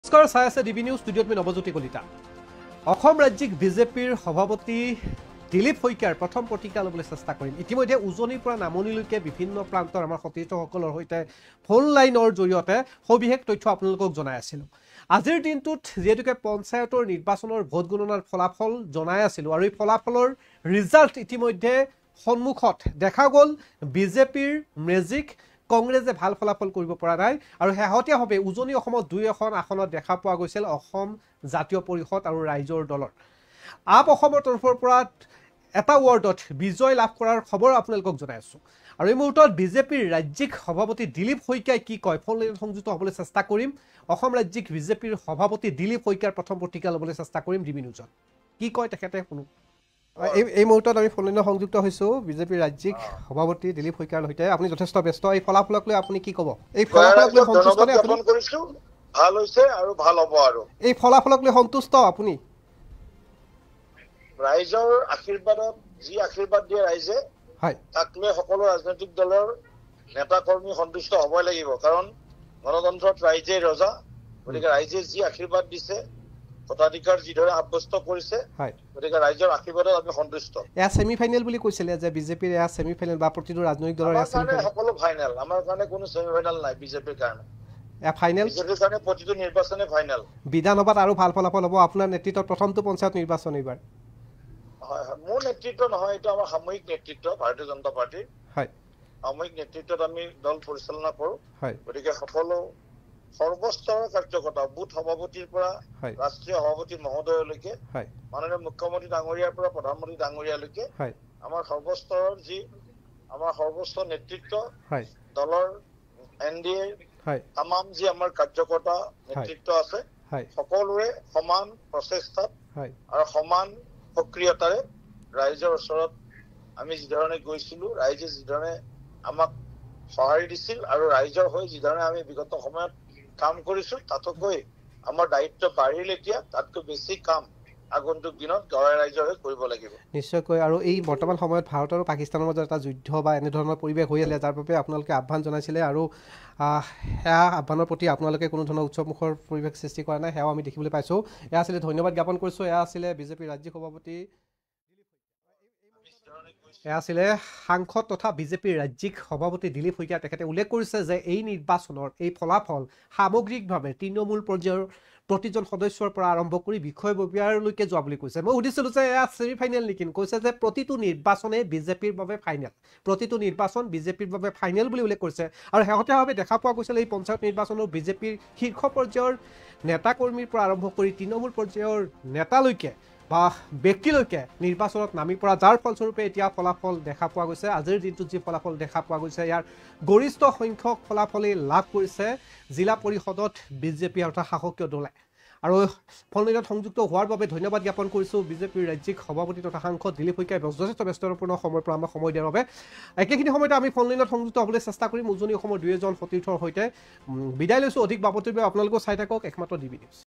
নমস্কাৰ চাই আছে ডিবি নিউজ ষ্টুডিঅ'ত মই নৱজ্যোতি কলিতা অসম ৰাজ্যিক বিজেপিৰ সভাপতি দিলীপ শইকীয়াৰ প্ৰথম প্ৰতিক্ৰিয়া ল'বলৈ চেষ্টা কৰিম ইতিমধ্যে উজনিৰ পৰা নামনিলৈকে বিভিন্ন প্ৰান্তৰ আমাৰ সতীৰ্থসকলৰ সৈতে ফোন লাইনৰ জৰিয়তে সবিশেষ তথ্য আপোনালোকক জনাই আছিলোঁ আজিৰ দিনটোত যেহেতুকে পঞ্চায়তৰ নিৰ্বাচনৰ ভোট গণনাৰ ফলাফল জনাই আছিলোঁ আৰু এই ফলাফলৰ ৰিজাল্ট ইতিমধ্যে সন্মুখত দেখা গ'ল বিজেপিৰ মেজিক কংগ্ৰেছে ভাল ফলাফল কৰিব পৰা নাই আৰু শেহতীয়াভাৱে উজনি অসমত দুই এখন আসনত দেখা পোৱা গৈছিল অসম জাতীয় পৰিষদ আৰু ৰাইজৰ দলৰ আপ অসমৰ তৰফৰ পৰা এটা ৱাৰ্ডত বিজয় লাভ কৰাৰ খবৰ আপোনালোকক জনাই আছোঁ আৰু এই মুহূৰ্তত বিজেপিৰ ৰাজ্যিক সভাপতি দিলীপ শইকীয়াই কি কয় ফোন লাইনত সংযুক্ত হ'বলৈ চেষ্টা কৰিম অসম ৰাজ্যিক বিজেপিৰ সভাপতি দিলীপ শইকীয়াৰ প্ৰথম প্ৰতিক্ৰিয়া ল'বলৈ চেষ্টা কৰিম ডিবি নিউজত কি কয় তেখেতে শুনো এই মুহূৰ্তত আমি ফোন লাইনত সংযুক্ত হৈছোঁ বিজেপিৰ ৰাজ্যিক সভাপতি দিলীপ শইকীয়াৰ সৈতে আপুনি যথেষ্ট ব্যস্ত এই ফলাফলক লৈ আপুনি কি ক'ব এই ফলাফলক লৈ সন্তুষ্ট নে আপুনি ভাল হৈছে আৰু ভাল হ'ব আৰু এই ফলাফলক লৈ সন্তুষ্ট আপুনি ৰাইজৰ আশীৰ্বাদত যি আশীৰ্বাদ দিয়ে ৰাইজে হয় তাক লৈ সকলো ৰাজনৈতিক দলৰ নেতা কৰ্মী সন্তুষ্ট হ'বই লাগিব কাৰণ গণতন্ত্ৰত ৰাইজে ৰজা গতিকে ৰাইজে যি আশীৰ্বাদ দিছে ভোটাধিকাৰ যিদৰে সাব্যস্ত কৰিছে গতিকে ৰাইজৰ আশীৰ্বাদত আমি সন্তুষ্ট এয়া ছেমি ফাইনেল বুলি কৈছিলে যে বিজেপিৰ এয়া ছেমি ফাইনেল বা প্ৰতিটো ৰাজনৈতিক দলৰ সকলো ফাইনেল আমাৰ কাৰণে কোনো ছেমি ফাইনেল নাই বিজেপিৰ কাৰণে এয়া ফাইনেল বিজেপিৰ কাৰণে প্ৰতিটো নিৰ্বাচনে ফাইনেল বিধানসভাত আৰু ভাল ফলাফল হ'ব আপোনাৰ নেতৃত্বত প্ৰথমটো পঞ্চায়ত নিৰ্বাচন এইবাৰ হয় হয় মোৰ নেতৃত্ব নহয় এইটো আমাৰ সামূহিক নেতৃত্ব ভাৰতীয় জনতা পাৰ্টিৰ হয় সামূহিক নেতৃত্বত আমি দল পৰিচালনা কৰোঁ হয় গতিকে সকলো সৰ্বস্তৰৰ কাৰ্যকৰ্তা বুথ সভাপতিৰ পৰা ৰাষ্ট্ৰীয় সভাপতি মহোদয়লৈকে মাননীয় মুখ্যমন্ত্ৰী ডাঙৰীয়াৰ পৰা প্ৰধানমন্ত্ৰী ডাঙৰীয়ালৈকে আমাৰ সৰ্বস্তৰৰ যি আমাৰ সৰ্বোচ্চ নেতৃত্ব দলৰ NDA তামাম যি আমাৰ কাৰ্যকৰ্তা নেতৃত্ব আছে সকলোৰে সমান প্ৰচেষ্টাত আৰু সমান সক্ৰিয়তাৰে ৰাইজৰ ওচৰত আমি যিধৰণে গৈছিলোঁ ৰাইজে যিধৰণে আমাক সঁহাৰি দিছিল আৰু ৰাইজৰ হৈ যিধৰণে আমি বিগত সময়ত কাম কৰিছোঁ তাতকৈ আমাৰ দায়িত্ব বাঢ়িল এতিয়া তাতকৈ বেছি কাম আগন্তুক দিনত গাঁৱৰ ৰাইজৰ হৈ কৰিব লাগিব নিশ্চয়কৈ আৰু এই বৰ্তমান সময়ত ভাৰত আৰু পাকিস্তানৰ মাজত এটা যুদ্ধ বা এনেধৰণৰ পৰিৱেশ হৈ আছে যাৰ বাবে আপোনালোকে আহ্বান জনাইছিলে আৰু সেয়া আহ্বানৰ প্ৰতি আপোনালোকে কোনো ধৰণৰ উৎসৱমুখৰ পৰিৱেশ সৃষ্টি কৰা নাই সেয়াও আমি দেখিবলৈ পাইছোঁ এয়া আছিলে ধন্যবাদ জ্ঞাপন কৰিছোঁ এয়া আছিলে বিজেপিৰ ৰাজ্যিক সভাপতি এয়া আছিলে সাংসদ তথা বিজেপিৰ ৰাজ্যিক সভাপতি দিলীপ শইকীয়া তেখেতে উল্লেখ কৰিছে যে এই নিৰ্বাচনৰ এই ফলাফল সামগ্ৰিকভাৱে তৃণমূল পৰ্যায়ৰ প্ৰতিজন সদস্যৰ পৰা আৰম্ভ কৰি বিষয়ববীয়ালৈকে যোৱা বুলি কৈছে মই সুধিছিলোঁ যে এয়া ছেমি ফাইনেল নেকি কৈছে যে প্ৰতিটো নিৰ্বাচনে বিজেপিৰ বাবে ফাইনেল প্ৰতিটো নিৰ্বাচন বিজেপিৰ বাবে ফাইনেল বুলি উল্লেখ কৰিছে আৰু শেহতীয়াভাৱে দেখা পোৱা গৈছিল এই পঞ্চায়ত নিৰ্বাচনৰ বিজেপিৰ শীৰ্ষ পৰ্যায়ৰ নেতা কৰ্মীৰ পৰা আৰম্ভ কৰি তৃণমূল পৰ্যায়ৰ নেতালৈকে বা ব্যক্তিলৈকে নিৰ্বাচনত নামি পৰা যাৰ ফলস্বৰূপে এতিয়া ফলাফল দেখা পোৱা গৈছে আজিৰ দিনটোত যি ফলাফল দেখা পোৱা গৈছে ইয়াৰ গৰিষ্ঠ সংখ্যক ফলাফলেই লাভ কৰিছে জিলা পৰিষদত বিজেপি অৰ্থাৎ শাসকীয় দলে আৰু ফোন লাইনত সংযুক্ত হোৱাৰ বাবে ধন্যবাদ জ্ঞাপন কৰিছোঁ বিজেপিৰ ৰাজ্যিক সভাপতি তথা সাংসদ দিলীপ শইকীয়াই যথেষ্ট ব্যস্ততাপূৰ্ণ সময়ৰ পৰা আমাক সময় দিয়াৰ বাবে একেখিনি সময়তে আমি ফোন লাইনত সংযুক্ত হ'বলৈ চেষ্টা কৰিম উজনি অসমৰ দুই এজন সতীৰ্থৰ সৈতে বিদায় লৈছোঁ অধিক বাবতিৰ বাবে আপোনালোকেও চাই থাকক একমাত্ৰ ডিবি নিউজ